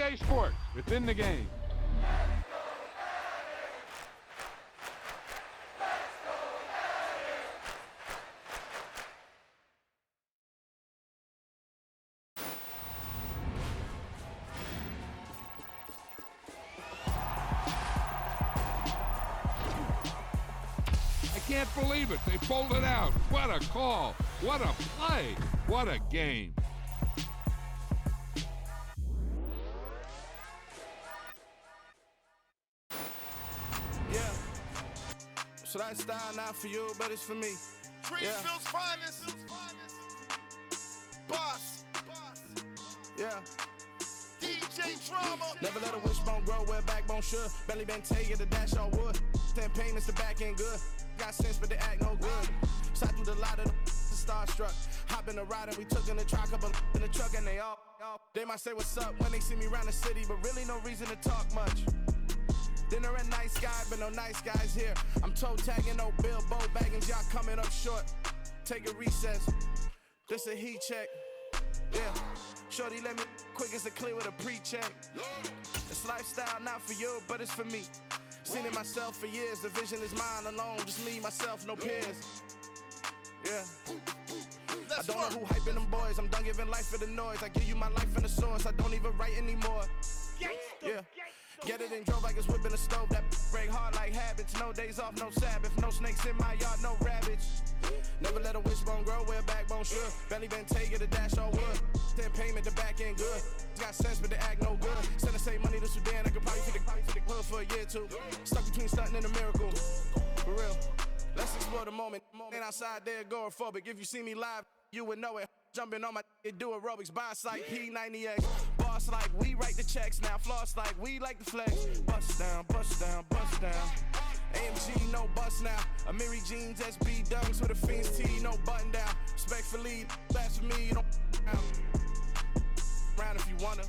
EA Sports. It's in the game. I can't believe it. They pulled it out. What a call. What a play. What a game. Yeah. So that style not for you, but it's for me. Greenfield's finest. Boss. Yeah. DJ Drama. Never let a wishbone grow where a backbone should. Belly been taken to dash on wood. 10 payments, the back end good. Got sense, but they act no good. Shot through the lot of the starstruck. Hop in the ride and we took in the truck, couple in the truck, and they all. They might say what's up when they see me around the city, but really no reason to talk much. Dinner at nice guy, but no nice guys here. I'm toe tagging, no Bilbo bagging, y'all coming up short. Take a recess. This a heat check. Yeah. Shorty let me quick as a clear with a pre-check. This lifestyle not for you, but it's for me. Seen it myself for years. The vision is mine alone. Just me, myself, no peers. Yeah. I don't know who hyping them boys. I'm done giving life for the noise. I give you my life in the source. I don't even write anymore. Yeah. Get it and drove like it's whipping a stove. That break hard like habits. No days off, no Sabbath. No snakes in my yard, no rabbits. Never let a wishbone grow where a backbone should. Belly been taken to dash on wood. 10 payment, the back end good. Got sense, but they act no good. Send the same money to Sudan. I could probably fit the hood for a year or two. Stuck between stunting and a miracle. For real. Let's explore the moment. Ain't outside there agoraphobic. If you see me live, you would know it. Jumping on my do aerobics, boss like P90X. Boss like we write the checks now. Floss like we like the flex. Bust down, bust down, bust down. AMG, no bust now. Amiri jeans, SB dunks with a Fiends tee, no button down. Respectfully, that's for me, you don't round if you wanna.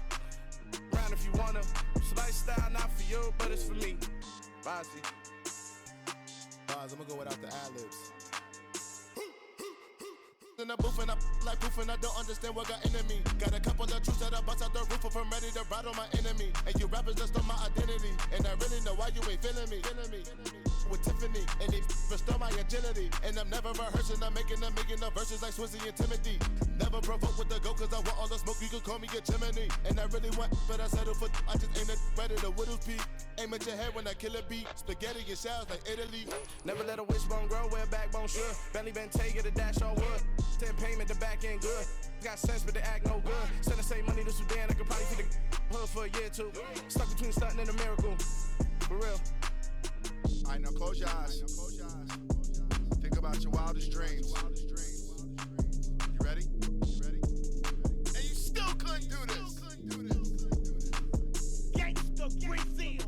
Round if you wanna. It's lifestyle not for you, but it's for me. Bossy. Boz, I'm gonna go without the ad-libs. In the booth and I like proof and I don't understand what got into me. Got a couple of truths that I bust out the roof of. I'm ready to ride on my enemy. And you rappers just on my identity. And I really know why you ain't feeling me. With Tiffany and they restore my agility. And I'm never rehearsing. I'm making the verses like Swizzy and Timothy. Never provoke with the go cause I want all the smoke. You can call me a chimney. And I really want, but I settle for I just aim it ready to whittles peak. Aim at your head when I kill a beat. Spaghetti and shells like Italy. Never let a wishbone grow where a backbone should. Belly been taken to dash on wood. 10 payment, the back end good. Got sense, but they act no good. Send the same money to Sudan. I could probably fit the hood for a year or two. Stuck between stunting and a miracle. For real. Alright, now close your eyes. Think about your wildest dreams. You ready? And you still couldn't do this. Gangsta Brazil.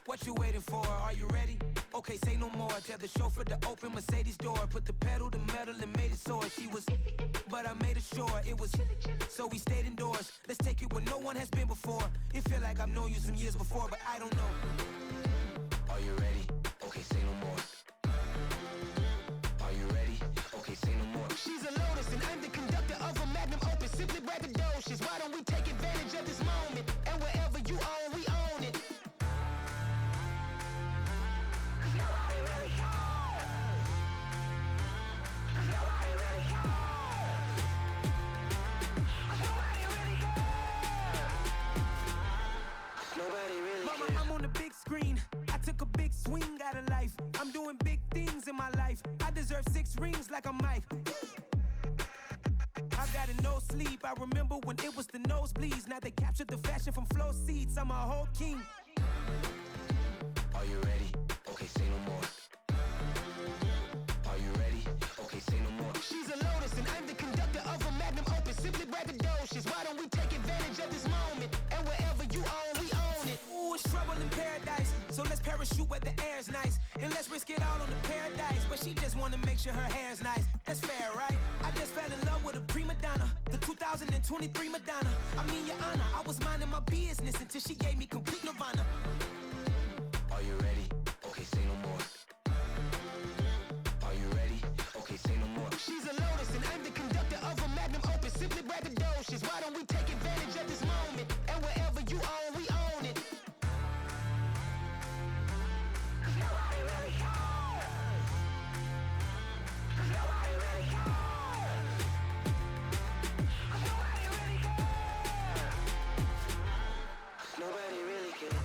What you waiting for? Are you ready? Okay, say no more. Tell the chauffeur to open Mercedes door. Put the pedal to metal and made it soar. She was, but I made it sure it was. So we stayed indoors. Let's take it where no one has been before. It feel like I've known you some years before, but I don't know. Are you ready? Okay, say no more. Are you ready? Okay, say no more. She's a Lotus and I'm the conductor of a Magnum Opus. Simply braggadocious. Why don't we take advantage of this moment? And wherever you own, we own it. Mama, I'm on the big screen. I took a big swing out of life. I'm doing big things in my life. I deserve 6 rings like I'm Mike. I got a no sleep. I remember when it was the nosebleeds. Now they captured the fashion from flow seats. I'm a whole king. Are you ready? Okay, say no more. Are you ready? Okay, say no more. She's a Lotus and I'm the conductor of a Magnum Opus. Simply braggadocious. Why don't we take advantage of this moment? And wherever you own, we own it. Ooh, it's trouble in paradise. So let's parachute where the air's nice. And let's risk it all on the paradise. But she just wanna make sure her hair's nice. That's fair, right? I just fell in love with a prima donna. The 2023 Madonna. I mean, Your Honor, I was minding my business until she gave me complete nirvana. Are you ready? Okay, say no more. Are you ready? Okay, say no more. She's a lotus and I'm the conductor of a magnum opus. Simply braggadocious. Why don't we take advantage of this moment? And wherever you own, we own it. Nobody really cares. Nobody really cares. Nobody really cares. Nobody really cares.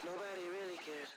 Nobody really cares.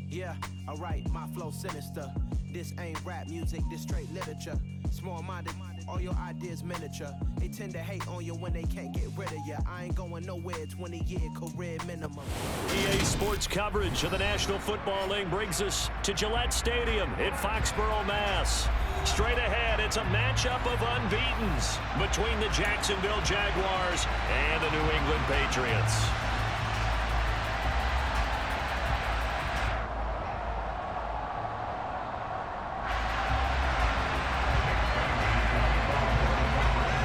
Yeah, alright, my flow sinister. This ain't rap music, this straight literature. Small-minded, all your ideas miniature. They tend to hate on you when they can't get rid of you. I ain't going nowhere, 20-year career minimum. EA Sports coverage of the National Football League brings us to Gillette Stadium in Foxborough, Mass. Straight ahead, it's a matchup of unbeatens between the Jacksonville Jaguars and the New England Patriots.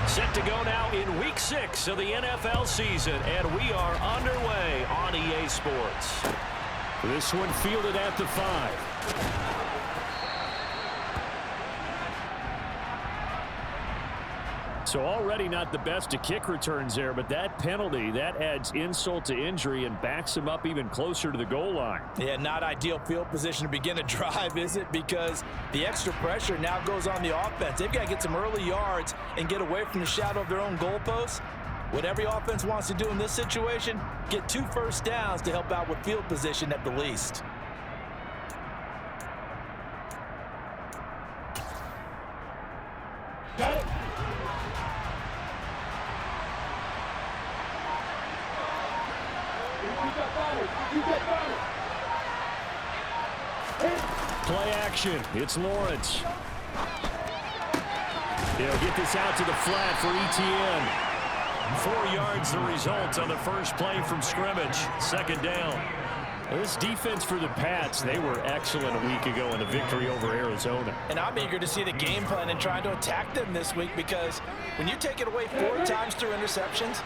Set to go now in Week 6 of the NFL season, and we are underway on EA Sports. This one fielded at the 5. So already not the best of kick returns there, but that penalty, that adds insult to injury and backs him up even closer to the goal line. Yeah, not ideal field position to begin a drive, is it? Because the extra pressure now goes on the offense. They've got to get some early yards and get away from the shadow of their own goalposts. What every offense wants to do in this situation, get 2 first downs to help out with field position at the least. Got it. Play action. It's Lawrence. He'll get this out to the flat for Etienne. 4 yards the result on the first play from scrimmage. Second down. This defense for the Pats, they were excellent a week ago in the victory over Arizona. And I'm eager to see the game plan and trying to attack them this week, because when you take it away 4 times through interceptions,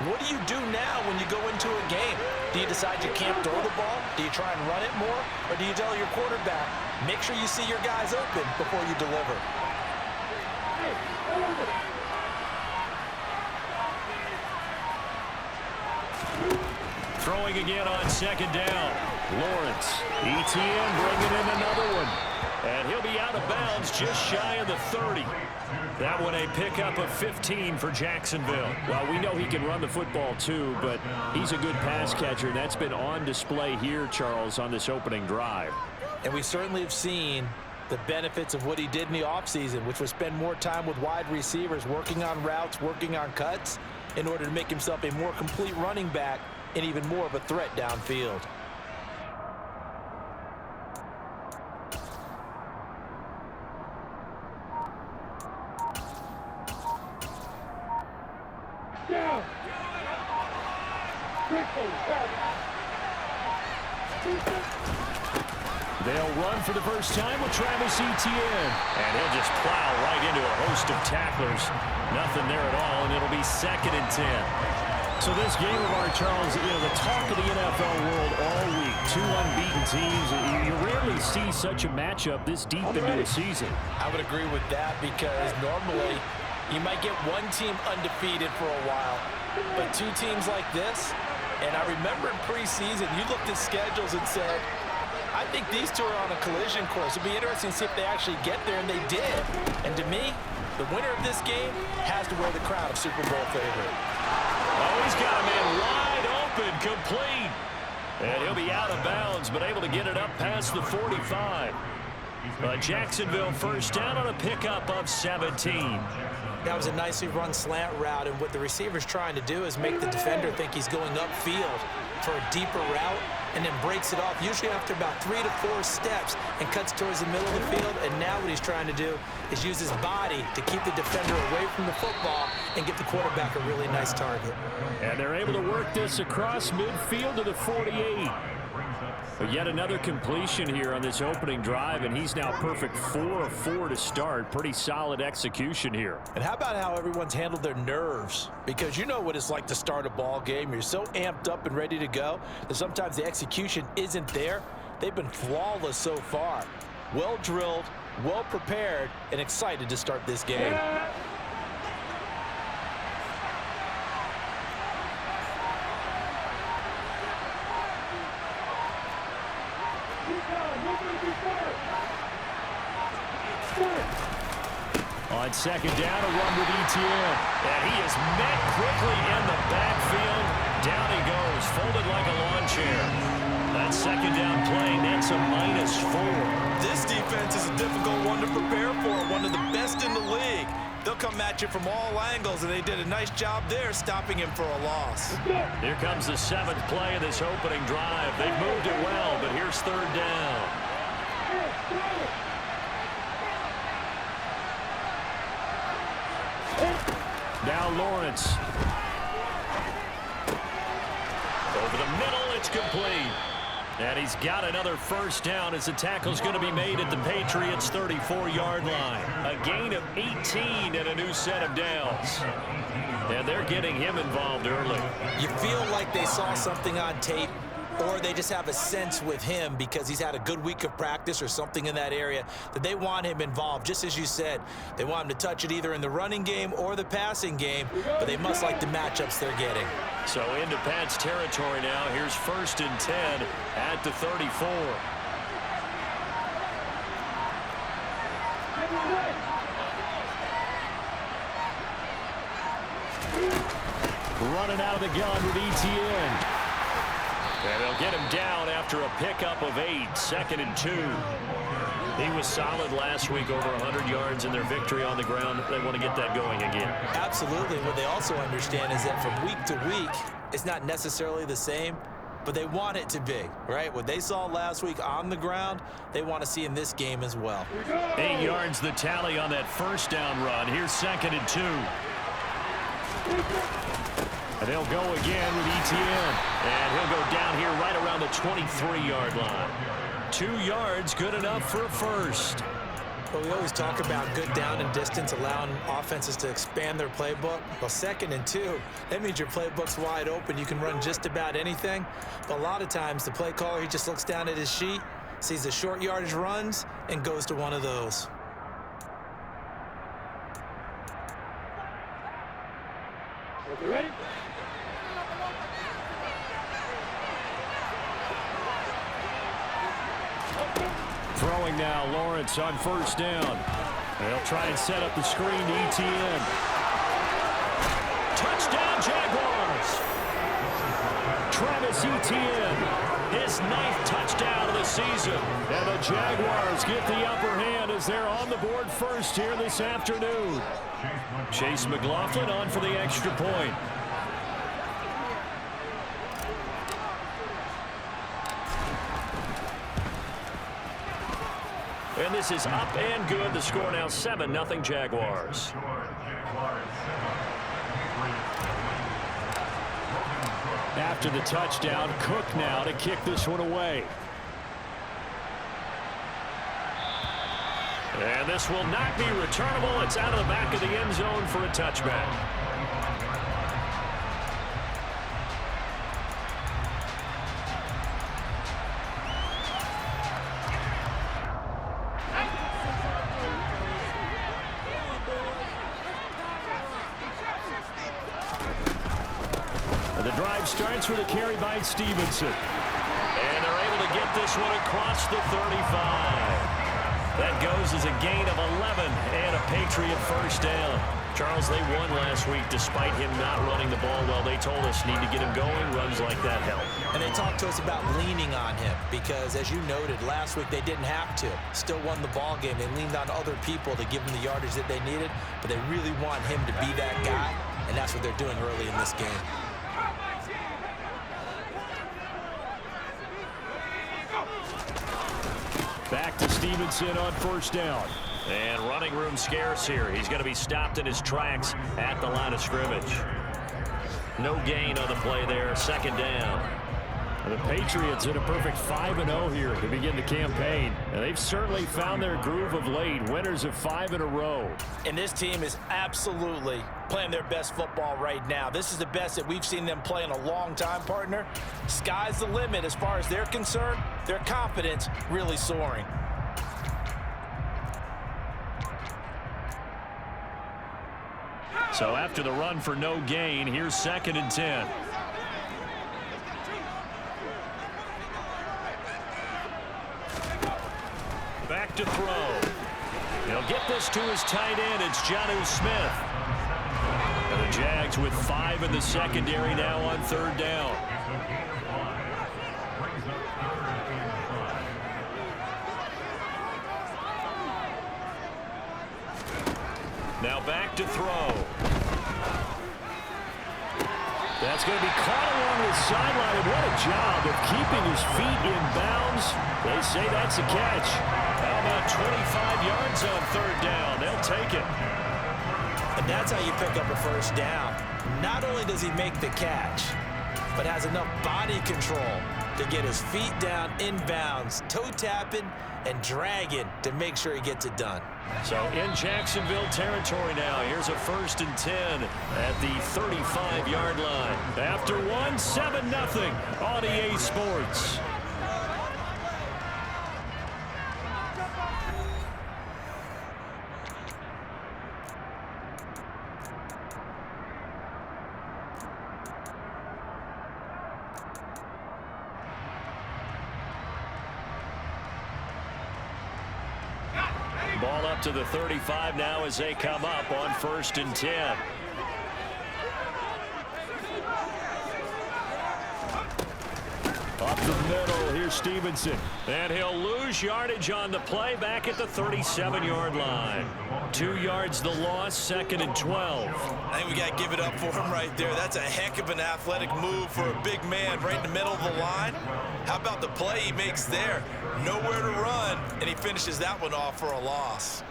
what do you do now when you go into a game? Do you decide you can't throw the ball? Do you try and run it more? Or do you tell your quarterback, make sure you see your guys open before you deliver? Throwing again on second down. Lawrence. Etienne bringing in another one. And he'll be out of bounds just shy of the 30. That one a pickup of 15 for Jacksonville. Well, we know he can run the football too, but he's a good pass catcher, and that's been on display here, Charles, on this opening drive. And we certainly have seen the benefits of what he did in the offseason, which was spend more time with wide receivers, working on routes, working on cuts, in order to make himself a more complete running back and even more of a threat downfield. They'll run for the first time with Travis Etienne. And he'll just plow right into a host of tacklers. Nothing there at all, and it'll be 2nd and 10. So this game of our, Charles, the talk of the NFL world all week. 2 unbeaten teams. You rarely see such a matchup this deep into the season. I would agree with that because normally you might get one team undefeated for a while, but 2 teams like this, and I remember in preseason you looked at schedules and said, I think these 2 are on a collision course. It'd be interesting to see if they actually get there, and they did. And to me, the winner of this game has to wear the crown of Super Bowl favorite. Oh, he's got a man wide open, complete. And he'll be out of bounds, but able to get it up past the 45. Jacksonville first down on a pickup of 17. That was a nicely run slant route, and what the receiver's trying to do is make the defender think he's going upfield for a deeper route, and then breaks it off, usually after about 3 to 4 steps, and cuts towards the middle of the field. And now what he's trying to do is use his body to keep the defender away from the football and get the quarterback a really nice target. And they're able to work this across midfield to the 48. But yet another completion here on this opening drive, and he's now perfect 4 of 4 to start. Pretty solid execution here. And how about how everyone's handled their nerves? Because you know what it's like to start a ball game. You're so amped up and ready to go that sometimes the execution isn't there. They've been flawless so far. Well drilled, well prepared, and excited to start this game. On 2nd down, a run with Etienne. And he is met quickly in the backfield. Down he goes, folded like a lawn chair. That 2nd down play, that's a -4. This defense is a difficult one to prepare for, one of the best in the league. They'll come at you from all angles, and they did a nice job there stopping him for a loss. Here comes the 7th play of this opening drive. They've moved it well, but here's 3rd down. Now Lawrence. Over the middle, it's complete. And he's got another first down as the tackle's going to be made at the Patriots' 34-yard line. A gain of 18 and a new set of downs. And they're getting him involved early. You feel like they saw something on tape, or they just have a sense with him because he's had a good week of practice or something in that area that they want him involved. Just as you said, they want him to touch it either in the running game or the passing game, but they must like the matchups they're getting. So into Pat's territory now. Here's 1st and 10 at the 34. Running out of the gun with Etienne. And they'll get him down after a pickup of 8, 2nd and 2. He was solid last week, over 100 yards in their victory on the ground. They want to get that going again. Absolutely. What they also understand is that from week to week, it's not necessarily the same, but they want it to be, right? What they saw last week on the ground, they want to see in this game as well. 8 yards the tally on that first down run. Here's 2nd and 2. And they'll go again with Etienne. And he'll go down here right around the 23-yard line. 2 yards, good enough for a first. Well, we always talk about good down and distance, allowing offenses to expand their playbook. Well, 2nd and 2, that means your playbook's wide open. You can run just about anything. But a lot of times, the play caller, he just looks down at his sheet, sees the short yardage runs, and goes to one of those. You ready? Throwing now, Lawrence on first down. They'll try and set up the screen to Etienne. Touchdown, Jaguars! Travis Etienne, his its 9th touchdown of the season. And the Jaguars get the upper hand as they're on the board first here this afternoon. Chase McLaughlin on for the extra point. And this is up and good. The score now 7-0 Jaguars. After the touchdown, Cook now to kick this one away. And this will not be returnable. It's out of the back of the end zone for a touchback. The drive starts with a carry by Stevenson. And they're able to get this one across the 35. That goes as a gain of 11 and a Patriot first down. Charles, they won last week despite him not running the ball well. They told us need to get him going. Runs like that help. And they talked to us about leaning on him because, as you noted, last week they didn't have to. Still won the ball game. They leaned on other people to give them the yardage that they needed, but they really want him to be that guy, and that's what they're doing early in this game. Back to Stevenson on first down. And running room scarce here. He's going to be stopped in his tracks at the line of scrimmage. No gain on the play there. Second down. The Patriots in a perfect 5-0 here to begin the campaign. And they've certainly found their groove of late. Winners of 5 in a row. And this team is absolutely playing their best football right now. This is the best that we've seen them play in a long time, partner. Sky's the limit as far as they're concerned. Their confidence really soaring. So after the run for no gain, here's 2nd and 10. Back to throw. He'll get this to his tight end. It's Jonnu Smith. And the Jags with 5 in the secondary now on 3rd down. Now back to throw. That's going to be caught along the sideline. And what a job of keeping his feet in bounds. They say that's a catch. How about 25 yards on 3rd down? They'll take it. And that's how you pick up a first down. Not only does he make the catch, but has enough body control to get his feet down in bounds, toe tapping and dragging to make sure he gets it done. So in Jacksonville territory now. Here's a 1st and 10 at the 35-yard line. After 7-0 on EA Sports. Ball up to the 35 now as they come up on 1st and 10. Up the middle, here's Stevenson. And he'll lose yardage on the play back at the 37-yard line. 2 yards the loss, 2nd and 12. I think we got to give it up for him right there. That's a heck of an athletic move for a big man right in the middle of the line. How about the play he makes there? Nowhere to run, and he finishes that one off for a loss.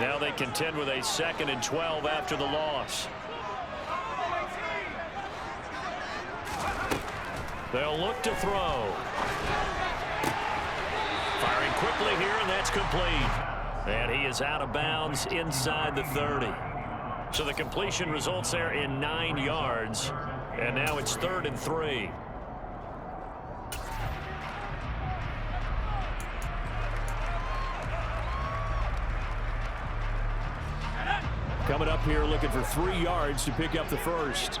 Now they contend with a 2nd and 12 after the loss. They'll look to throw. Firing quickly here, and that's complete. And he is out of bounds inside the 30. So the completion results there in 9 yards. And now it's 3rd and 3. Coming up here looking for 3 yards to pick up the first.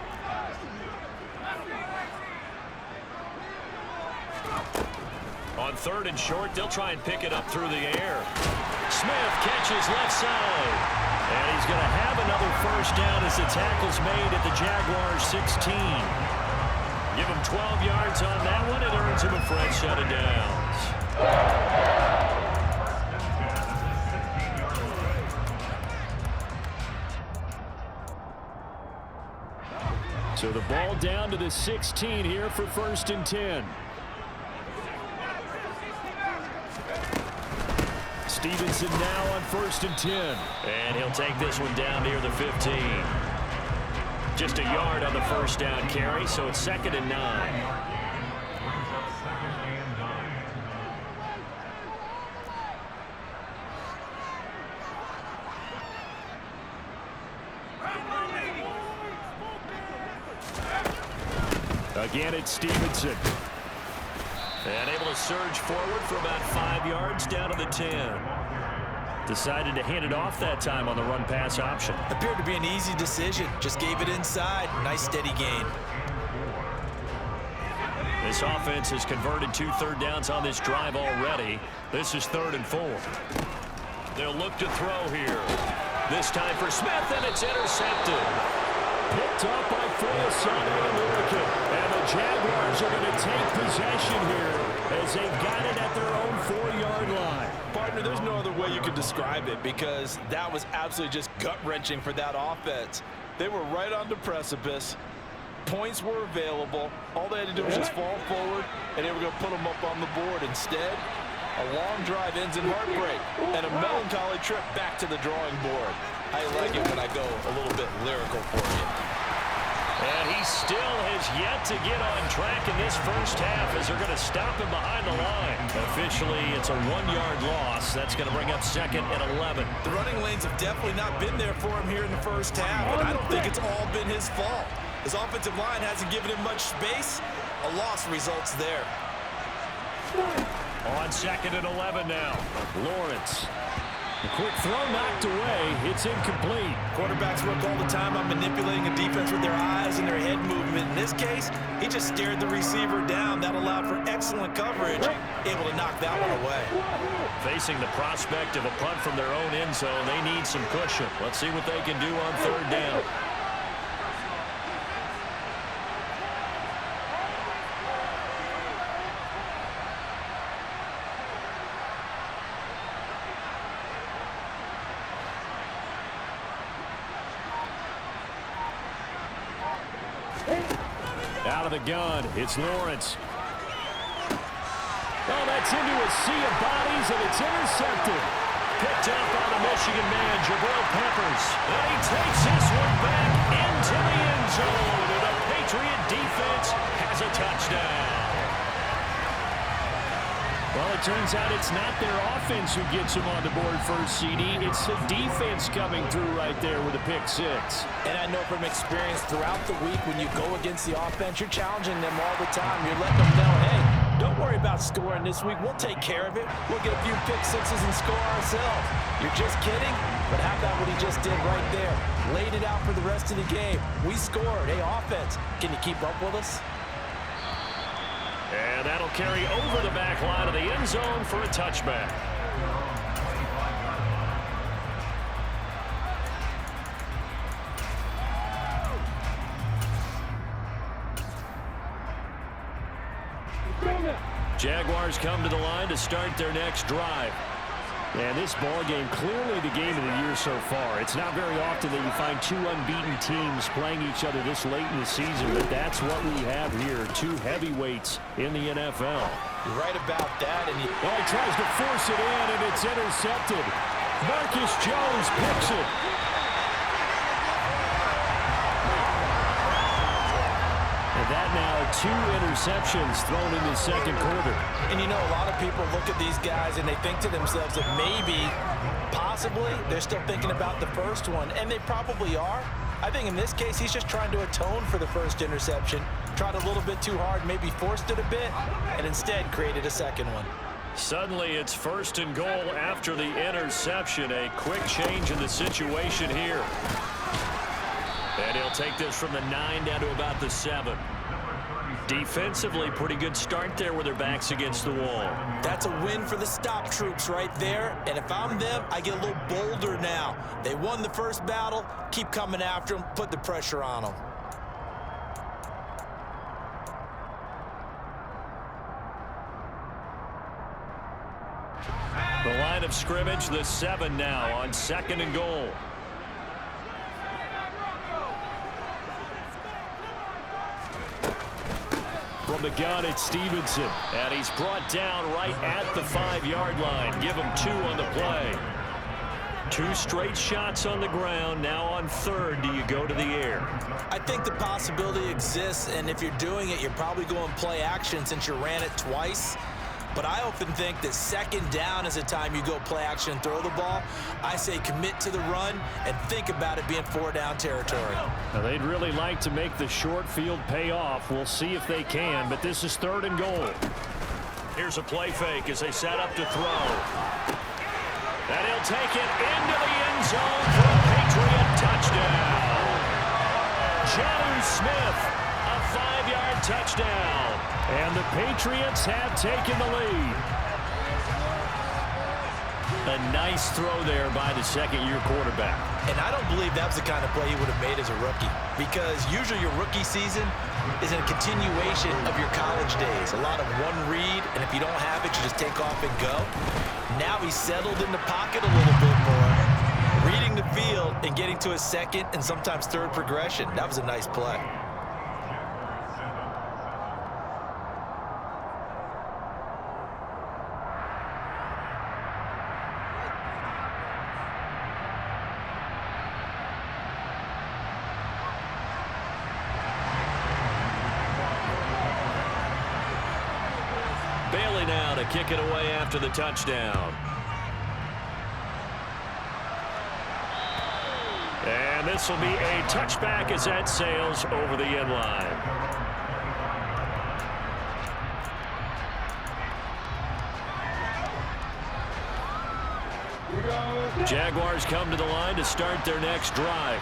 On 3rd and short, they'll try and pick it up through the air. Smith catches left side. And he's going to have another first down as the tackle's made at the Jaguars' 16. Give him 12 yards on that one. It earns him a fresh set of downs. So the ball down to the 16 here for 1st and 10. Stevenson now on 1st and 10. And he'll take this one down near the 15. Just a yard on the first down carry, so it's 2nd and 9. Again, it's Stevenson. And able to surge forward for about 5 yards down to the 10. Decided to hand it off that time on the run-pass option. Appeared to be an easy decision. Just gave it inside. Nice steady gain. This offense has converted 2 third downs on this drive already. This is 3rd and 4. They'll look to throw here. This time for Smith, and it's intercepted. Picked up by Fulasano and Lurican. And the Jaguars are going to take possession here as they've got it at their own 4-yard line. Partner, there's no other way you could describe it because that was absolutely just gut-wrenching for that offense. They were right on the precipice. Points were available. All they had to do was just fall forward, and they were going to put them up on the board. Instead, a long drive ends in heartbreak and a melancholy trip back to the drawing board. I like it when I go a little bit lyrical for you. And he still has yet to get on track in this first half as they're going to stop him behind the line. Officially, it's a 1-yard loss. That's going to bring up 2nd and 11. The running lanes have definitely not been there for him here in the first half, and I don't think it's all been his fault. His offensive line hasn't given him much space. A loss results there. On 2nd and 11 now. Lawrence. A quick throw knocked away. It's incomplete. Quarterbacks work all the time on manipulating a defense with their eyes and their head movement. In this case, he just stared the receiver down. That allowed for excellent coverage, able to knock that one away. Facing the prospect of a punt from their own end zone, they need some cushion. Let's see what they can do on 3rd down. Out of the gun, it's Lawrence. Oh, that's into a sea of bodies, and it's intercepted. Picked up by the Michigan man, Jabril Peppers. And he takes this one back into the end zone. And the Patriot defense has a touchdown. Well, it turns out it's not their offense who gets them on the board first, CD. It's the defense coming through right there with a pick 6. And I know from experience throughout the week when you go against the offense, you're challenging them all the time. You're letting them know, hey, don't worry about scoring this week. We'll take care of it. We'll get a few pick 6s and score ourselves. You're just kidding? But how about what he just did right there? Laid it out for the rest of the game. We scored. Hey, offense, can you keep up with us? And that'll carry over the back line of the end zone for a touchback. Jaguars come to the line to start their next drive. And this ball game, clearly the game of the year so far. It's not very often that you find 2 unbeaten teams playing each other this late in the season, but that's what we have here. 2 heavyweights in the NFL. You're right about that. And he tries to force it in, and it's intercepted. Marcus Jones picks it. And that now 2 interceptions thrown in the second quarter. And you know, a lot of people look at these guys and they think to themselves that maybe, possibly, they're still thinking about the first one. And they probably are. I think in this case, he's just trying to atone for the first interception. Tried a little bit too hard, maybe forced it a bit, and instead created a second one. Suddenly, it's 1st and goal after the interception. A quick change in the situation here. And he'll take this from the 9 down to about the 7. Defensively, pretty good start there with their backs against the wall. That's a win for the stop troops right there. And if I'm them, I get a little bolder now. They won the first battle. Keep coming after them. Put the pressure on them. The line of scrimmage, the 7 now on 2nd and goal. From the gun, it's Stevenson. And he's brought down right at the 5-yard line. Give him 2 on the play. 2 straight shots on the ground. Now on 3rd, do you go to the air? I think the possibility exists, and if you're doing it, you're probably going play action since you ran it twice. But I often think that 2nd down is the time you go play action and throw the ball. I say commit to the run and think about it being 4-down territory. Now they'd really like to make the short field pay off. We'll see if they can, but this is 3rd and goal. Here's a play fake as they set up to throw. And he'll take it into the end zone for a Patriot touchdown. Jonnu Smith, a 5-yard touchdown. And the Patriots have taken the lead. A nice throw there by the 2nd-year quarterback. And I don't believe that was the kind of play he would have made as a rookie, because usually your rookie season is a continuation of your college days. A lot of one read, and if you don't have it, you just take off and go. Now he's settled in the pocket a little bit more, reading the field and getting to his 2nd and sometimes 3rd progression. That was a nice play. Bailey now to kick it away after the touchdown. And this will be a touchback as that sails over the end line. Jaguars come to the line to start their next drive.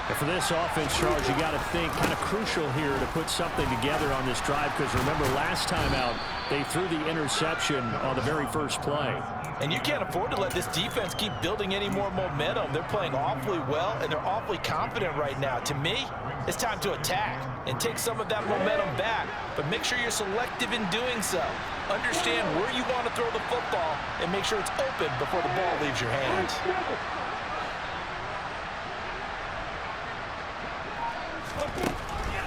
And for this offense, Charles, you got to think kind of crucial here to put something together on this drive, because remember last time out they threw the interception on the very first play. And you can't afford to let this defense keep building any more momentum. They're playing awfully well, and they're awfully confident right now. To me, it's time to attack and take some of that momentum back, but make sure you're selective in doing so. Understand where you want to throw the football and make sure it's open before the ball leaves your hands.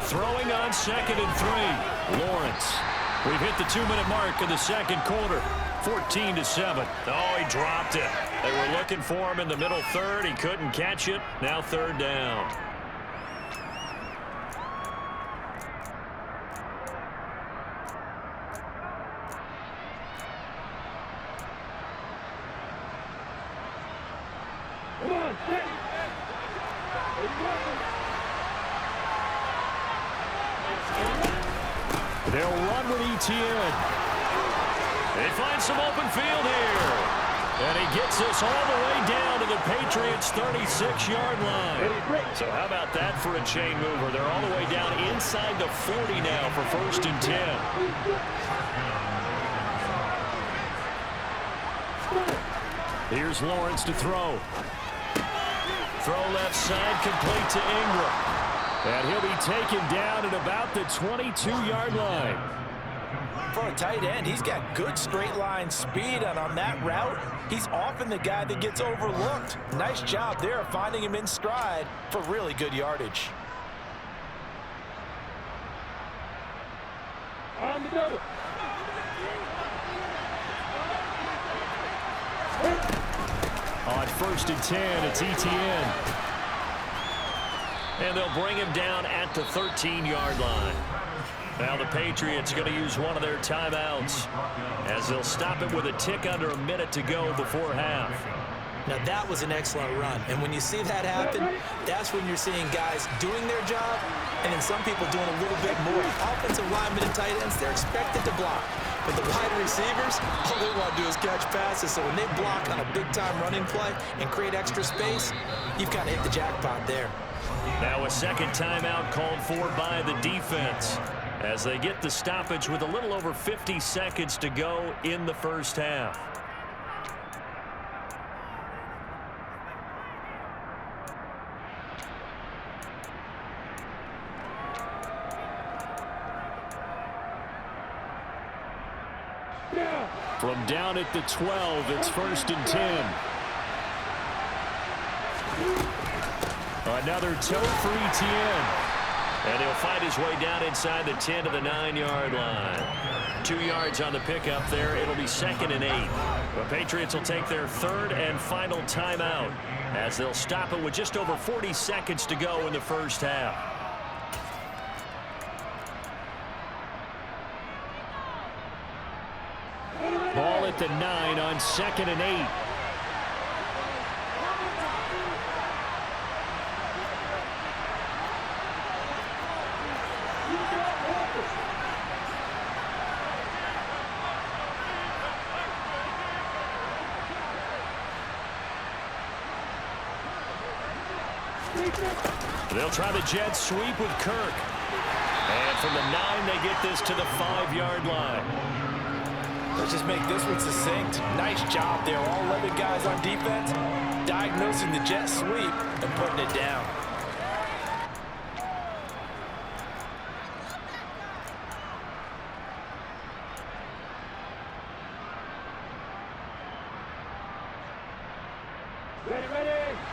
Throwing on 2nd and 3. Lawrence. We've hit the 2-minute mark in the 2nd quarter. 14-7. Oh, he dropped it. They were looking for him in the middle 3rd. He couldn't catch it. Now 3rd down. Come on, set. They'll run with ETN. They find some open field here. And he gets us all the way down to the Patriots' 36-yard line. So how about that for a chain mover? They're all the way down inside the 40 now for 1st and 10. Here's Lawrence to throw. Throw left side, complete to Ingram. And he'll be taken down at about the 22-yard line. For a tight end, he's got good straight line speed, and on that route, he's often the guy that gets overlooked. Nice job there of finding him in stride for really good yardage. On the double. On 1st and 10, it's ETN. And they'll bring him down at the 13-yard line. Now the Patriots going to use one of their timeouts as they'll stop it with a tick under a minute to go before half. Now that was an excellent run, and when you see that happen, that's when you're seeing guys doing their job and then some people doing a little bit more. Offensive linemen and tight ends, they're expected to block. But the wide receivers, all they want to do is catch passes. So when they block on a big-time running play and create extra space, you've kind of hit the jackpot there. Now a second timeout called for by the defense as they get the stoppage with a little over 50 seconds to go in the first half. From down at the 12, it's 1st and 10. Another toe for ETN. And he'll fight his way down inside the 10 to the 9-yard line. 2 yards on the pickup there. It'll be 2nd and 8. The Patriots will take their 3rd and final timeout as they'll stop it with just over 40 seconds to go in the first half. Ball at the 9 on 2nd and 8. They'll try the jet sweep with Kirk. And from the 9, they get this to the 5-yard line. Let's just make this one succinct. Nice job there. All 11 guys on defense diagnosing the jet sweep and putting it down.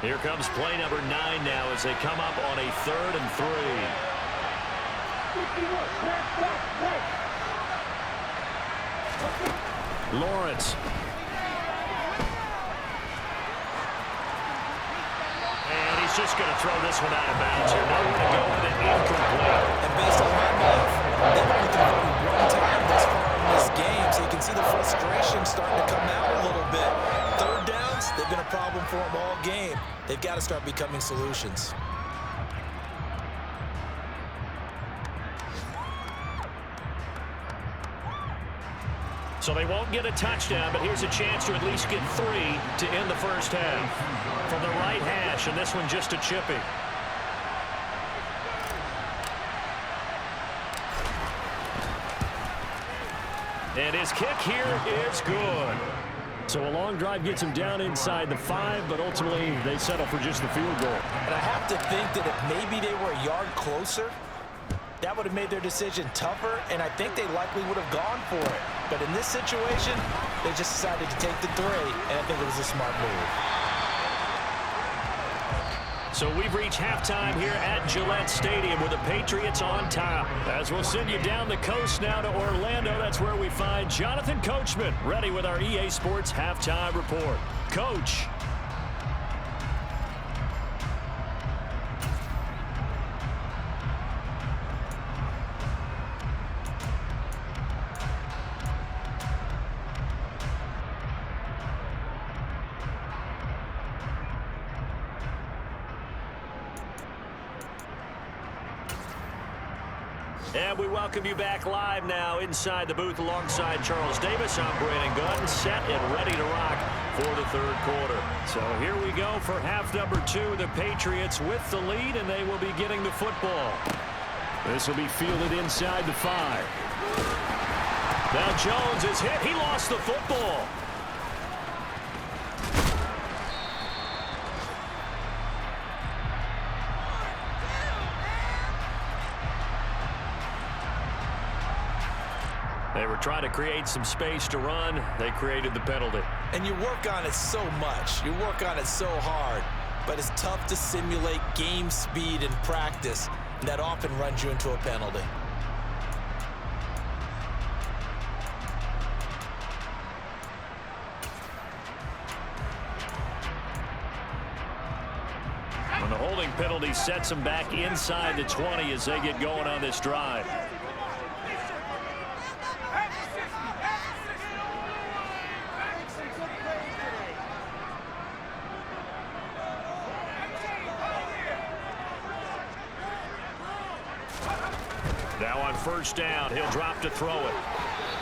Here comes play number 9 now as they come up on a 3rd and 3. Lawrence. And he's just going to throw this one out of bounds here. Nowhere to go with it, incomplete. And based on my math, they've only converted 1 time thus far in this game, so you can see the frustration starting to come out a little bit. 3rd downs, they've been a problem for them all game. They've got to start becoming solutions. So they won't get a touchdown, but here's a chance to at least get 3 to end the first half. From the right hash, and this one just a chippy. And his kick here is good. So a long drive gets him down inside the 5, but ultimately they settle for just the field goal. And I have to think that if maybe they were a yard closer, that would have made their decision tougher, and I think they likely would have gone for it. But in this situation, they just decided to take the 3, and I think it was a smart move. So we've reached halftime here at Gillette Stadium with the Patriots on top. As we'll send you down the coast now to Orlando, that's where we find Jonathan Coachman ready with our EA Sports Halftime Report. Coach. And we welcome you back live now inside the booth alongside Charles Davis. I'm Brandon Gunn, set and ready to rock for the 3rd quarter. So here we go for half number 2. The Patriots with the lead, and they will be getting the football. This will be fielded inside the 5. Now Jones is hit. He lost the football. They were trying to create some space to run. They created the penalty. And you work on it so much. You work on it so hard. But it's tough to simulate game speed in practice. And that often runs you into a penalty. And the holding penalty sets them back inside the 20 as they get going on this drive. Now on 1st down, he'll drop to throw it.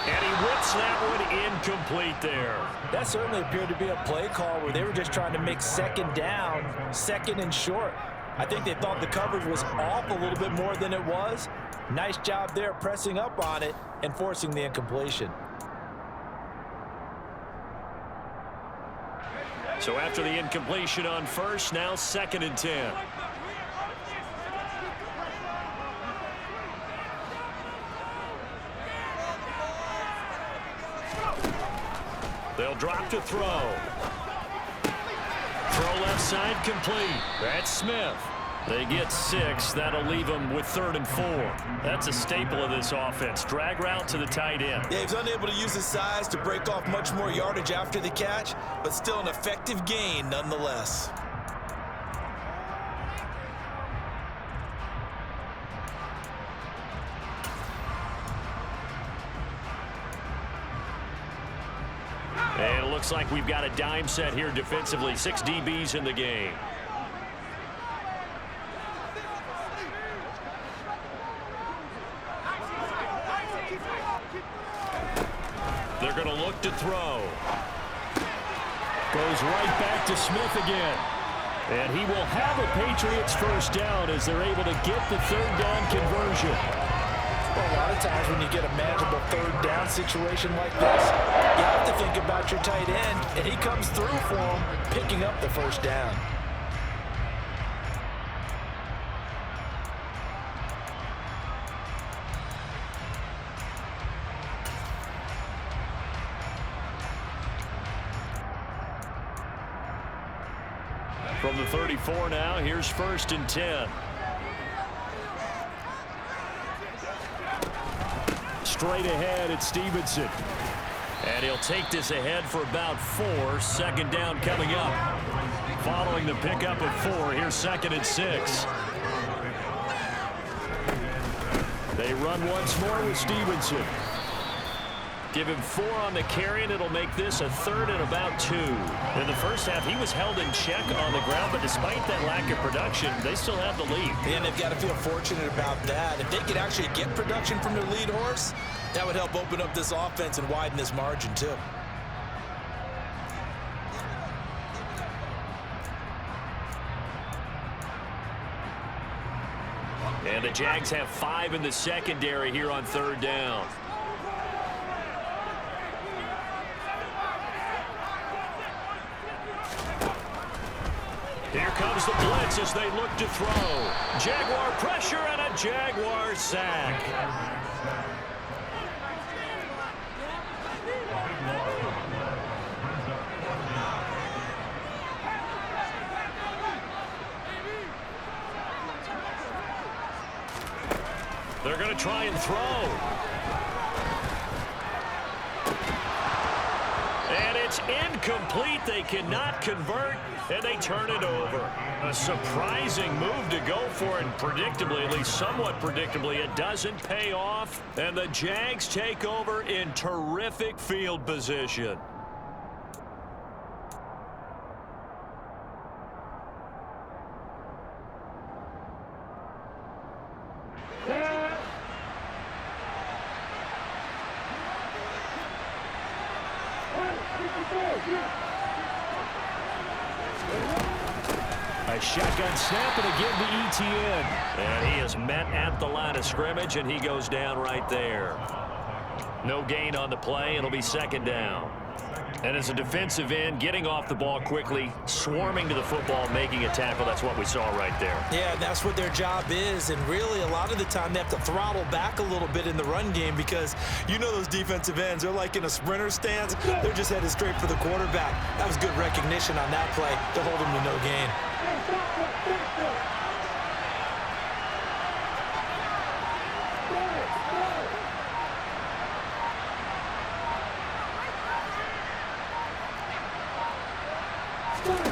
And he whips that one incomplete there. That certainly appeared to be a play call where they were just trying to make 2nd down, 2nd and short. I think they thought the coverage was off a little bit more than it was. Nice job there pressing up on it and forcing the incompletion. So after the incompletion on first, now 2nd and 10. They'll drop to throw. Throw left side complete. That's Smith. They get 6. That'll leave them with 3rd and 4. That's a staple of this offense. Drag route to the tight end. Yeah, he's unable to use his size to break off much more yardage after the catch, but still an effective gain nonetheless. And it looks like we've got a dime set here defensively. 6 DBs in the game. They're going to look to throw. Goes right back to Smith again. And he will have a Patriots first down as they're able to get the 3rd down conversion. Well, a lot of times when you get a manageable 3rd down situation like this, you have to think about your tight end, and he comes through for him, picking up the 1st down. From the 34 now, here's 1st and 10. Straight ahead, it's Stevenson. And he'll take this ahead for about 4. 2nd down coming up. Following the pickup of 4, here's 2nd and 6. They run once more with Stevenson. Give him 4 on the carry, and it'll make this a 3rd and about 2. In the first half, he was held in check on the ground, but despite that lack of production, they still have the lead. And they've got to feel fortunate about that. If they could actually get production from their lead horse, that would help open up this offense and widen this margin, too. And the Jags have 5 in the secondary here on 3rd down. Here comes the blitz as they look to throw. Jaguar pressure and a Jaguar sack. They're going to try and throw. And it's incomplete. They cannot convert, and they turn it over. A surprising move to go for, and predictably, at least somewhat predictably, it doesn't pay off. And the Jags take over in terrific field position. A shotgun snap, and again to ETN. And he is met at the line of scrimmage, and he goes down right there. No gain on the play. It'll be 2nd down. And as a defensive end, getting off the ball quickly, swarming to the football, making a tackle, that's what we saw right there. Yeah, and that's what their job is. And really, a lot of the time, they have to throttle back a little bit in the run game because you know those defensive ends, they're like in a sprinter stance. They're just headed straight for the quarterback. That was good recognition on that play to hold him to no gain.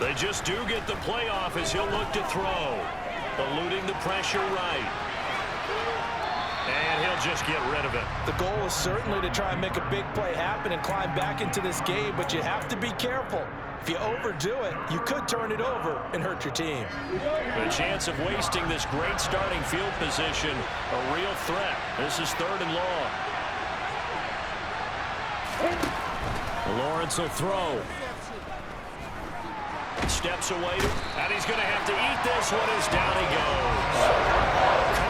They just do get the play off as he'll look to throw. Eluding the pressure right. And he'll just get rid of it. The goal is certainly to try and make a big play happen and climb back into this game, but you have to be careful. If you overdo it, you could turn it over and hurt your team. The chance of wasting this great starting field position, a real threat. This is 3rd and long. Lawrence will throw. steps away, and he's going to have to eat this one as down he goes.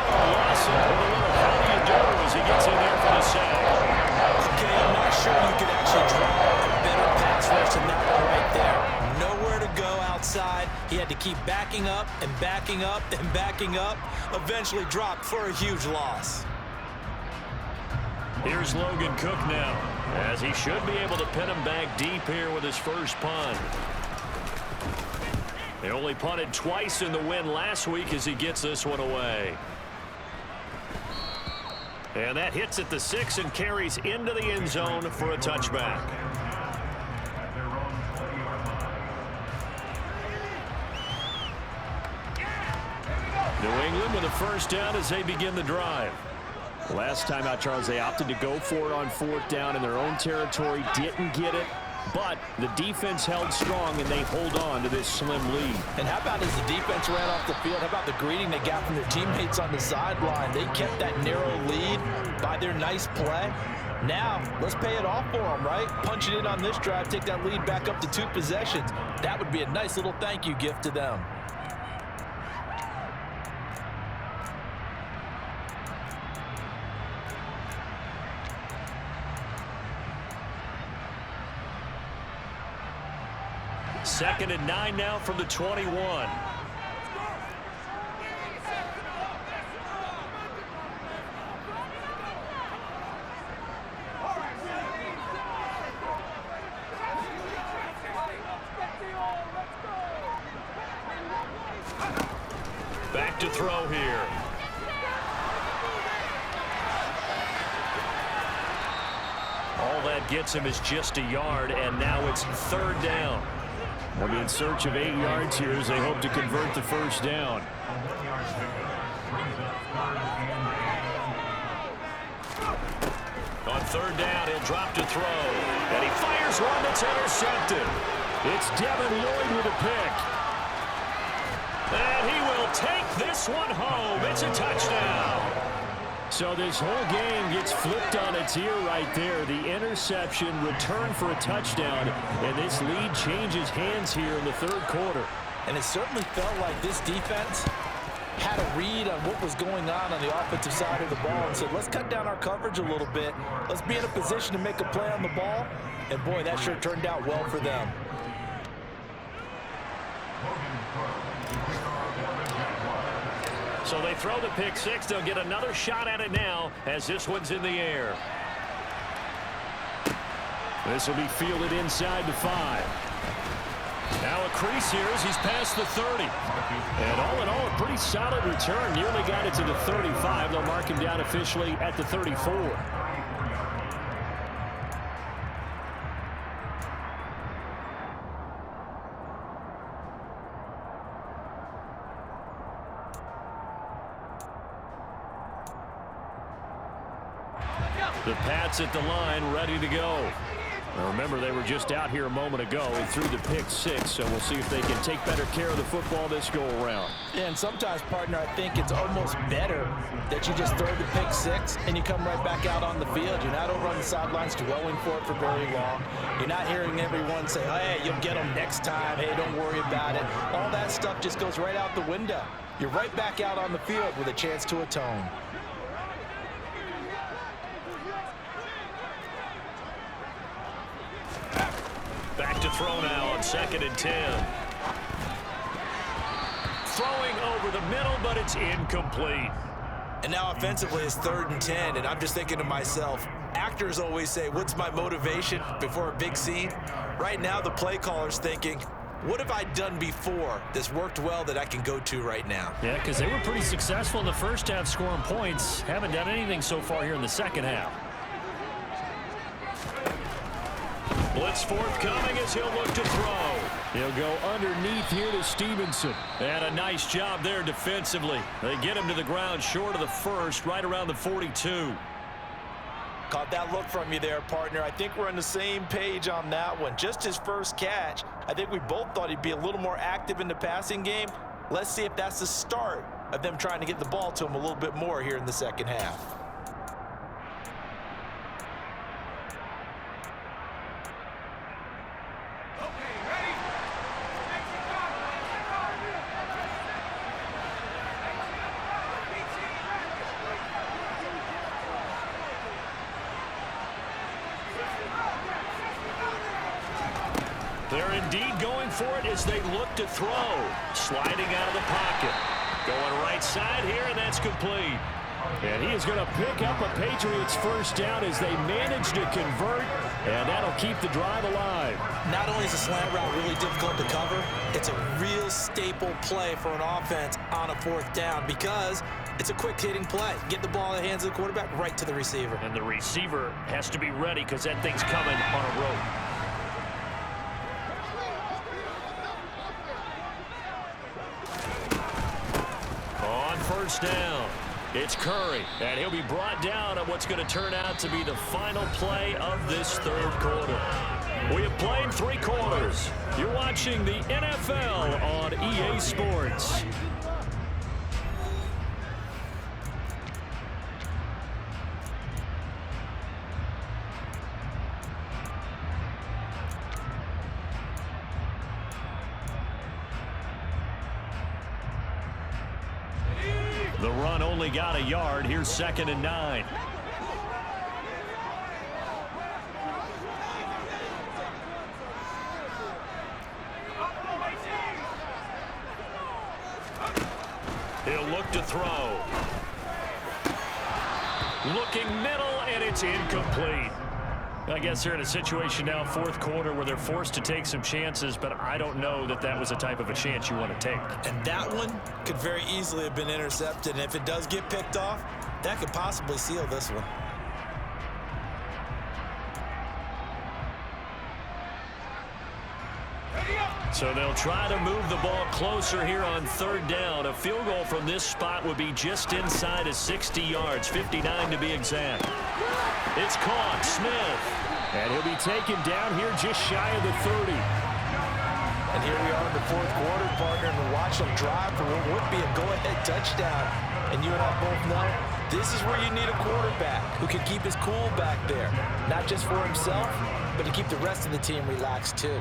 Carl Lawson with a little how do you do as he gets in there for the sack. Okay, I'm not sure you could actually draw a better pass rush than that one right there. Nowhere to go outside. He had to keep backing up and backing up and backing up. Eventually dropped for a huge loss. Here's Logan Cook now, as he should be able to pin him back deep here with his first punt. He only punted twice in the win last week as he gets this one away. And that hits at the 6 and carries into the end zone for a touchback. New England with a first down as they begin the drive. Last time out, Charles, they opted to go for it on 4th down in their own territory. Didn't get it, but the defense held strong, and they hold on to this slim lead. And how about as the defense ran off the field, how about the greeting they got from their teammates on the sideline? They kept that narrow lead by their nice play. Now, let's pay it off for them, right? Punch it in on this drive, take that lead back up to 2 possessions. That would be a nice little thank you gift to them. Second and 9 now from the 21. Back to throw here. All that gets him is just a yard, and now it's 3rd down. They'll be in search of 8 yards here as they hope to convert the first down. On 3rd down, he'll drop to throw. And he fires one that's intercepted. It's Devin Lloyd with a pick. And he will take this one home. It's a touchdown. So this whole game gets flipped on its ear right there. The interception, return for a touchdown, and this lead changes hands here in the 3rd quarter. And it certainly felt like this defense had a read on what was going on the offensive side of the ball and said, let's cut down our coverage a little bit. Let's be in a position to make a play on the ball. And, boy, that sure turned out well for them. So they throw the pick 6. They'll get another shot at it now as this one's in the air. This will be fielded inside the 5. Now a crease here as he's past the 30. And all in all, a pretty solid return. Nearly got it to the 35. They'll mark him down officially at the 34. The Pats at the line, ready to go. Now remember, they were just out here a moment ago and threw the pick 6, so we'll see if they can take better care of the football this go-around. Yeah, and sometimes, partner, I think it's almost better that you just throw the pick 6 and you come right back out on the field. You're not over on the sidelines dwelling for it for very long. You're not hearing everyone say, hey, you'll get them next time. Hey, don't worry about it. All that stuff just goes right out the window. You're right back out on the field with a chance to atone. Back to throw now on 2nd and 10. Throwing over the middle, but it's incomplete. And now offensively it's 3rd and 10, and I'm just thinking to myself, actors always say, what's my motivation before a big scene? Right now the play caller's thinking, what have I done before that's worked well that I can go to right now? Yeah, because they were pretty successful in the first half scoring points. Haven't done anything so far here in the second half. Blitz forthcoming as he'll look to throw. He'll go underneath here to Stevenson. And a nice job there defensively. They get him to the ground short of the 1st, right around the 42. Caught that look from you there, partner. I think we're on the same page on that one. Just his first catch. I think we both thought he'd be a little more active in the passing game. Let's see if that's the start of them trying to get the ball to him a little bit more here in the second half. indeed going for it as they look to throw. Sliding out of the pocket. Going right side here, and that's complete. And he is going to pick up a Patriots first down as they manage to convert, and that'll keep the drive alive. Not only is the slant route really difficult to cover, it's a real staple play for an offense on a 4th down because it's a quick-hitting play. Get the ball in the hands of the quarterback right to the receiver. And the receiver has to be ready because that thing's coming on a rope. On first down, it's Curry, and he'll be brought down on what's going to turn out to be the final play of this 3rd quarter. We have played 3 quarters. You're watching the NFL on EA Sports. The run only got a yard. Here's 2nd and 9. He'll look to throw. Looking middle, and it's incomplete. I guess they're in a situation now, 4th quarter, where they're forced to take some chances, but I don't know that that was a type of a chance you want to take. And that one could very easily have been intercepted, and if it does get picked off, that could possibly seal this one. So they'll try to move the ball closer here on 3rd down. A field goal from this spot would be just inside of 60 yards, 59 to be exact. It's caught, Smith. And he'll be taken down here just shy of the 30. And here we are in the 4th quarter, partner, and watch them drive for what would be a go-ahead touchdown. And you and I both know this is where you need a quarterback who can keep his cool back there. Not just for himself, but to keep the rest of the team relaxed too.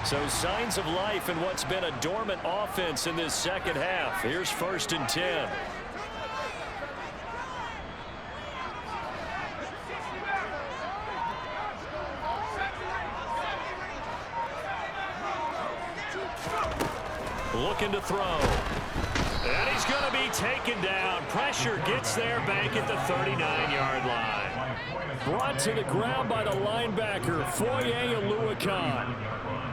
So signs of life in what's been a dormant offense in this 2nd half. Here's 1st and 10. Looking to throw. And he's going to be taken down. Pressure gets there back at the 39-yard line. Brought to the ground by the linebacker, Foye Oluokun.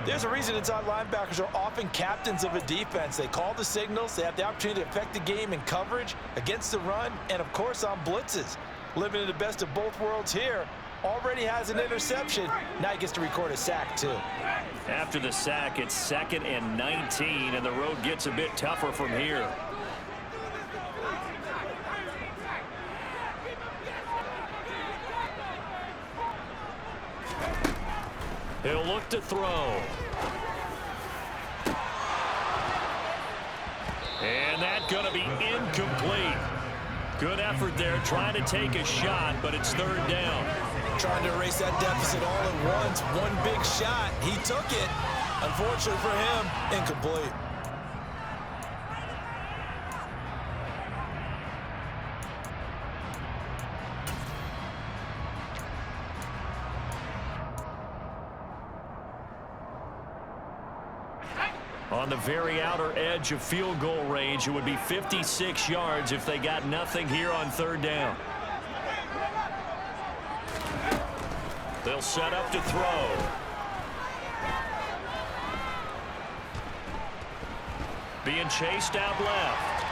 There's a reason inside linebackers are often captains of a defense. They call the signals. They have the opportunity to affect the game in coverage, against the run, and, of course, on blitzes. Living in the best of both worlds here. Already has an interception. Now he gets to record a sack, too. After the sack, it's 2nd and 19, and the road gets a bit tougher from here. He'll look to throw. And that's going to be incomplete. Good effort there, trying to take a shot, but it's 3rd down. Trying to erase that deficit all at once. One big shot. He took it. Unfortunately for him, incomplete. On the very outer edge of field goal range, it would be 56 yards if they got nothing here on 3rd down. They'll set up to throw. Being chased out left.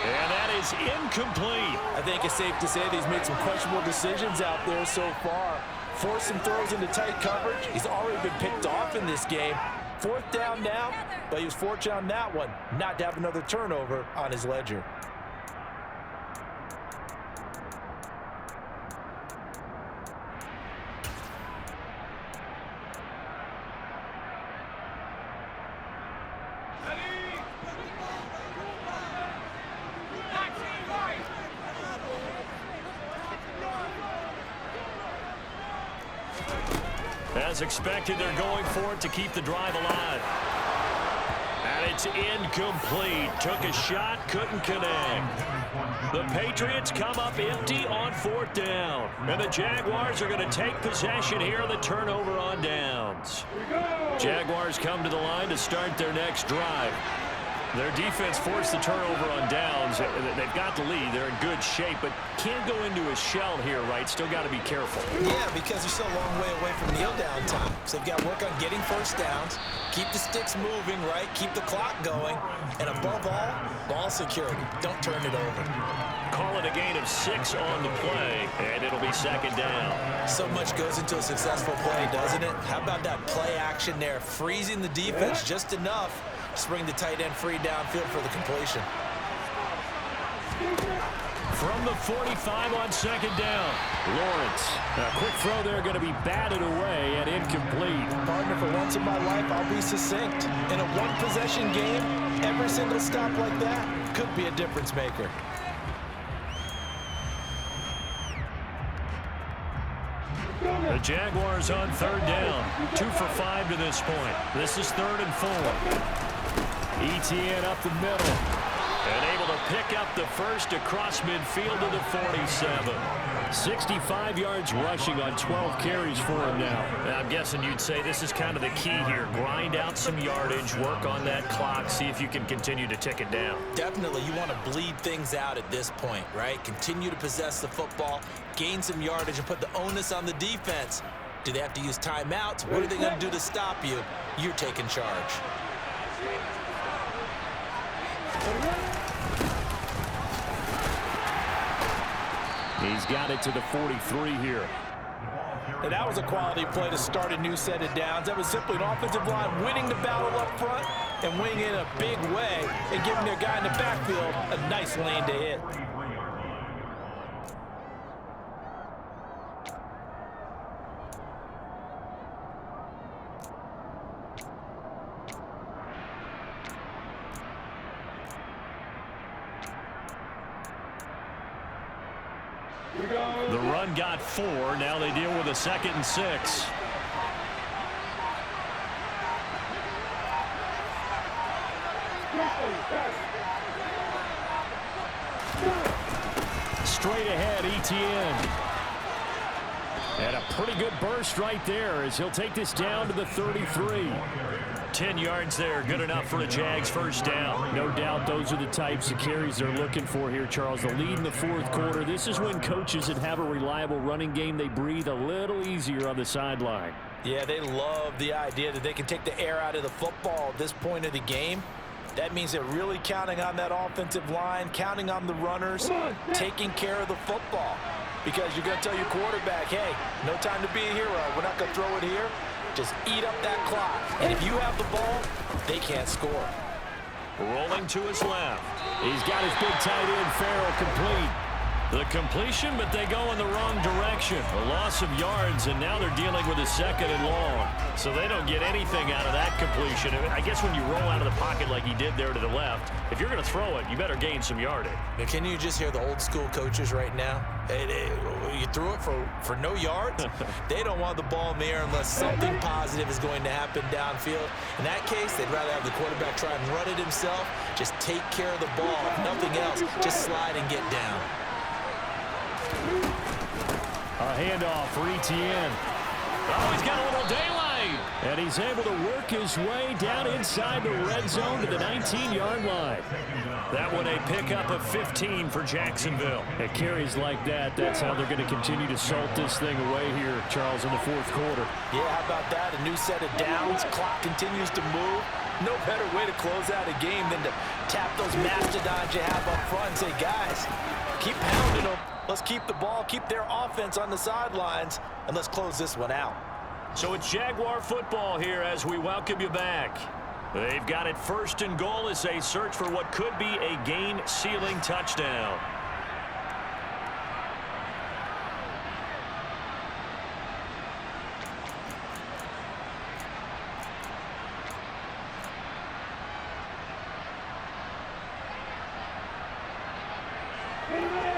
And that is incomplete. I think it's safe to say that he's made some questionable decisions out there so far. Forced some throws into tight coverage. He's already been picked off in this game. 4th down now, but he was fortunate on that one not to have another turnover on his ledger. As expected, they're going for it to keep the drive alive. It's incomplete. Took a shot, couldn't connect. The Patriots come up empty on 4th down. And the Jaguars are going to take possession here on the turnover on downs. Jaguars come to the line to start their next drive. Their defense forced the turnover on downs. They've got the lead. They're in good shape, but can't go into a shell here, right? Still got to be careful. Yeah, because they're still a long way away from kneel down time. So they've got to work on getting first downs, keep the sticks moving, right? Keep the clock going. And above all, ball security. Don't turn it over. Call it a gain of 6 on the play, and it'll be 2nd down. So much goes into a successful play, doesn't it? How about that play action there? Freezing the defense just enough to bring the tight end free downfield for the completion. From the 45 on 2nd down, Lawrence. A quick throw there going to be batted away and incomplete. Partner, for once in my life, I'll be succinct. In a one-possession game, every single stop like that could be a difference maker. The Jaguars on 3rd down. 2 for 5 to this point. This is 3rd and 4. ETN up the middle. And able to pick up the first across midfield to the 47. 65 yards rushing on 12 carries for him now. I'm guessing you'd say this is kind of the key here. Grind out some yardage, work on that clock, see if you can continue to tick it down. Definitely, you want to bleed things out at this point, right? Continue to possess the football, gain some yardage, and put the onus on the defense. Do they have to use timeouts? What are they going to do to stop you? You're taking charge. He's got it to the 43 here. And that was a quality play to start a new set of downs. That was simply an offensive line winning the battle up front and winning in a big way and giving their guy in the backfield a nice lane to hit. The run got 4. Now they deal with a 2nd and 6. Straight ahead, ETN. And a pretty good burst right there as he'll take this down to the 33. 10 yards there, good enough for a Jags first down. No doubt those are the types of carries they're looking for here, Charles. The lead in the 4th quarter. This is when coaches that have a reliable running game, they breathe a little easier on the sideline. Yeah, they love the idea that they can take the air out of the football at this point of the game. That means they're really counting on that offensive line, counting on the runners, taking care of the football. Because you're going to tell your quarterback, hey, no time to be a hero. We're not going to throw it here. Just eat up that clock. And if you have the ball, they can't score. Rolling to his left. He's got his big tight end, Farrell, complete. The completion, but they go in the wrong direction. A loss of yards, and now they're dealing with a 2nd and long. So they don't get anything out of that completion. I guess when you roll out of the pocket like he did there to the left, if you're going to throw it, you better gain some yardage. Now, can you just hear the old school coaches right now? You threw it for no yards? They don't want the ball in the air unless something positive is going to happen downfield. In that case, they'd rather have the quarterback try and run it himself. Just take care of the ball. If nothing else, just slide and get down. A handoff for ETN. Oh, he's got a little daylight. And he's able to work his way down inside the red zone to the 19-yard line. That one a pickup of 15 for Jacksonville. At carries like that, that's how they're going to continue to salt this thing away here, Charles, in the 4th quarter. Yeah, how about that? A new set of downs. Clock continues to move. No better way to close out a game than to tap those mastodons you have up front and say, guys, keep pounding them. Let's keep the ball, keep their offense on the sidelines, and let's close this one out. So it's Jaguar football here as we welcome you back. They've got it 1st and goal as they search for what could be a game-sealing touchdown.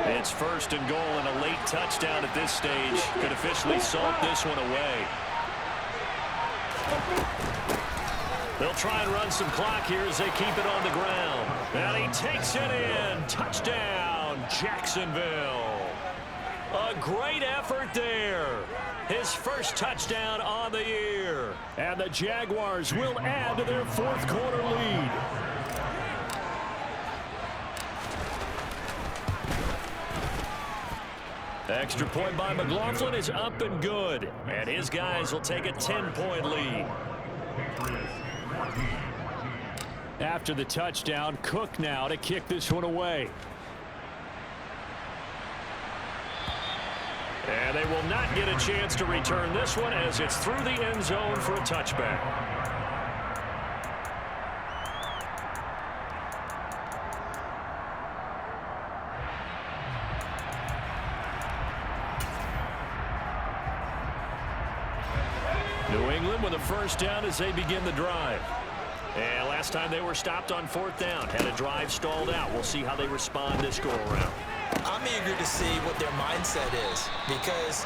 It's 1st and goal, and a late touchdown at this stage could officially salt this one away. They'll try and run some clock here as they keep it on the ground. And he takes it in. Touchdown, Jacksonville. A great effort there. His first touchdown on the year. And the Jaguars will add to their fourth quarter lead. Extra point by McLaughlin is up and good. And his guys will take a 10-point lead. After the touchdown, Cook now to kick this one away. And they will not get a chance to return this one as it's through the end zone for a touchback. New England with a first down as they begin the drive. And last time they were stopped on fourth down, had a drive stalled out. We'll see how they respond this go-around. I'm eager to see what their mindset is, because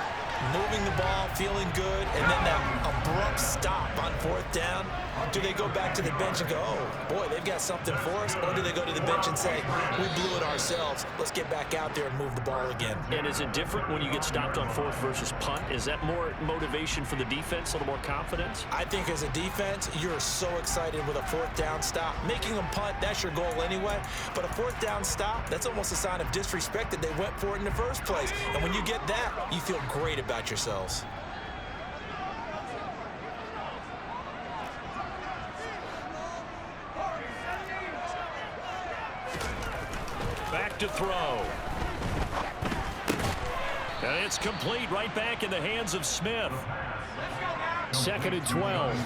moving the ball, feeling good, and then that abrupt stop on fourth down, do they go back to the bench and go, oh, boy, they've got something for us? Or do they go to the bench and say, we blew it ourselves, let's get back out there and move the ball again? And is it different when you get stopped on fourth versus punt? Is that more motivation for the defense, a little more confidence? I think as a defense, you're so excited with a fourth down stop. Making them punt, that's your goal anyway. But a fourth down stop, that's almost a sign of disrespect that they went for it in the first place. And when you get that, you feel great about yourselves. Back to throw. And it's complete, right back in the hands of Smith. 2nd and 12.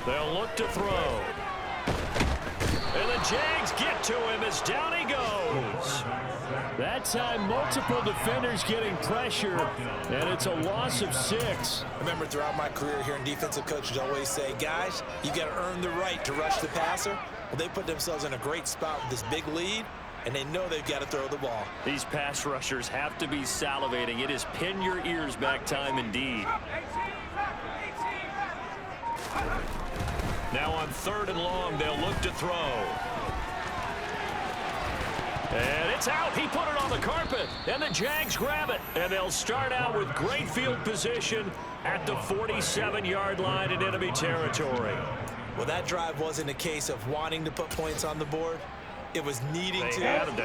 They'll look to throw. And the Jags get to him as down he goes. That time, multiple defenders getting pressure, and it's a loss of 6. I remember throughout my career hearing defensive coaches always say, guys, you got to earn the right to rush the passer. Well, they put themselves in a great spot with this big lead, and they know they've got to throw the ball. These pass rushers have to be salivating. It is pin your ears back time indeed. Now on 3rd and long, they'll look to throw. And it's out. He put it on the carpet. And the Jags grab it. And they'll start out with great field position at the 47-yard line in enemy territory. Well, that drive wasn't a case of wanting to put points on the board. It was needing to, having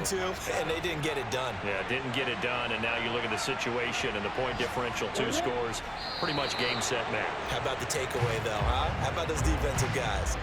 to, and they didn't get it done. Yeah, didn't get it done, and now you look at the situation and the point differential, 2 scores, pretty much game, set, match. How about the takeaway, though, huh? How about those defensive guys?